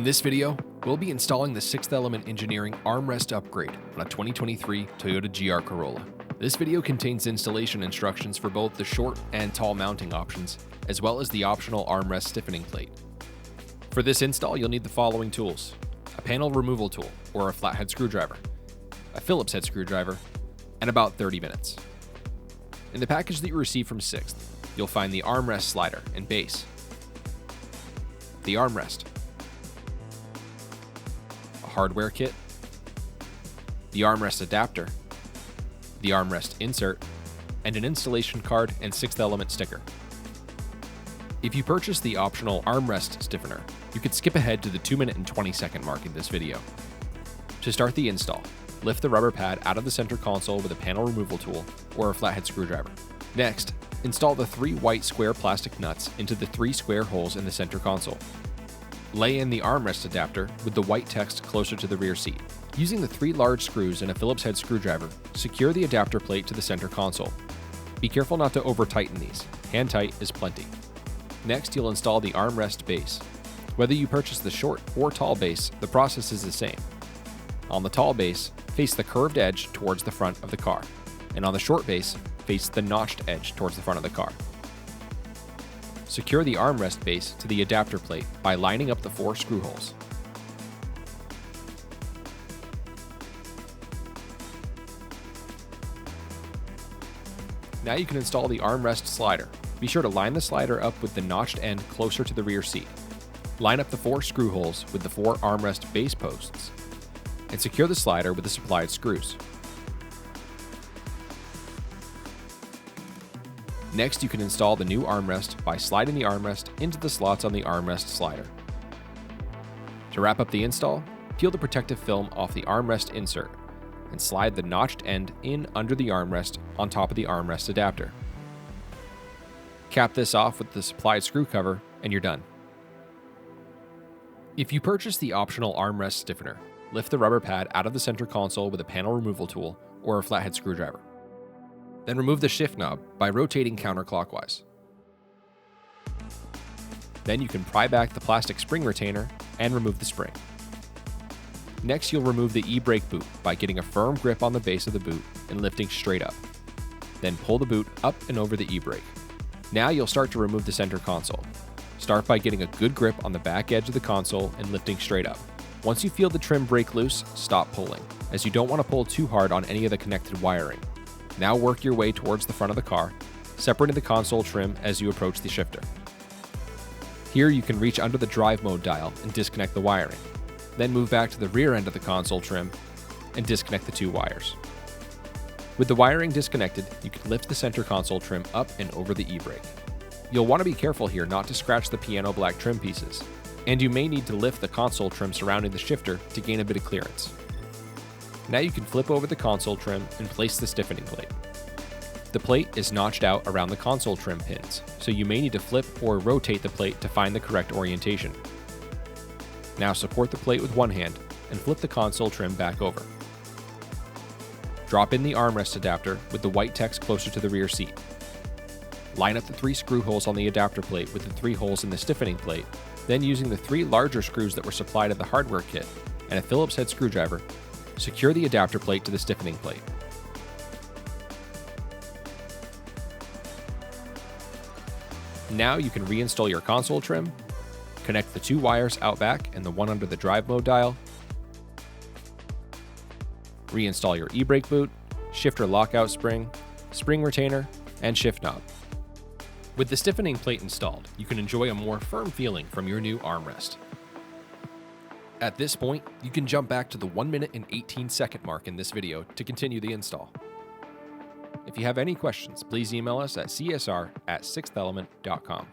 In this video, we'll be installing the 6th Element Engineering Armrest upgrade on a 2023 Toyota GR Corolla. This video contains installation instructions for both the short and tall mounting options, as well as the optional armrest stiffening plate. For this install, you'll need the following tools: a panel removal tool, or a flathead screwdriver, a Phillips head screwdriver, and about 30 minutes. In the package that you receive from 6th, you'll find the armrest slider and base, the armrest, a hardware kit, the armrest adapter, the armrest insert, and an installation card and 6th Element sticker. If you purchase the optional armrest stiffener, you could skip ahead to the 2-minute and 20-second mark in this video. To start the install, lift the rubber pad out of the center console with a panel removal tool or a flathead screwdriver. Next, install the 3 white square plastic nuts into the 3 square holes in the center console. Lay in the armrest adapter with the white text closer to the rear seat. Using the 3 large screws and a Phillips head screwdriver, secure the adapter plate to the center console. Be careful not to over-tighten these. Hand tight is plenty. Next, you'll install the armrest base. Whether you purchase the short or tall base, the process is the same. On the tall base, face the curved edge towards the front of the car, and on the short base, face the notched edge towards the front of the car. Secure the armrest base to the adapter plate by lining up the 4 screw holes. Now you can install the armrest slider. Be sure to line the slider up with the notched end closer to the rear seat. Line up the 4 screw holes with the 4 armrest base posts, and secure the slider with the supplied screws. Next, you can install the new armrest by sliding the armrest into the slots on the armrest slider. To wrap up the install, peel the protective film off the armrest insert and slide the notched end in under the armrest on top of the armrest adapter. Cap this off with the supplied screw cover and you're done. If you purchase the optional armrest stiffener, lift the rubber pad out of the center console with a panel removal tool or a flathead screwdriver. Then remove the shift knob by rotating counterclockwise. Then you can pry back the plastic spring retainer and remove the spring. Next, you'll remove the e-brake boot by getting a firm grip on the base of the boot and lifting straight up. Then pull the boot up and over the e-brake. Now you'll start to remove the center console. Start by getting a good grip on the back edge of the console and lifting straight up. Once you feel the trim break loose, stop pulling, as you don't want to pull too hard on any of the connected wiring. Now work your way towards the front of the car, separating the console trim as you approach the shifter. Here you can reach under the drive mode dial and disconnect the wiring. Then move back to the rear end of the console trim and disconnect the 2 wires. With the wiring disconnected, you can lift the center console trim up and over the e-brake. You'll want to be careful here not to scratch the piano black trim pieces, and you may need to lift the console trim surrounding the shifter to gain a bit of clearance. Now you can flip over the console trim and place the stiffening plate. The plate is notched out around the console trim pins, so you may need to flip or rotate the plate to find the correct orientation. Now support the plate with one hand and flip the console trim back over. Drop in the armrest adapter with the white text closer to the rear seat. Line up the 3 screw holes on the adapter plate with the 3 holes in the stiffening plate, then using the 3 larger screws that were supplied at the hardware kit and a Phillips head screwdriver, secure the adapter plate to the stiffening plate. Now you can reinstall your console trim, connect the 2 wires out back and the one under the drive mode dial, reinstall your e-brake boot, shifter lockout spring, spring retainer, and shift knob. With the stiffening plate installed, you can enjoy a more firm feeling from your new armrest. At this point, you can jump back to the 1-minute and 18-second mark in this video to continue the install. If you have any questions, please email us at csr@6thelement.com.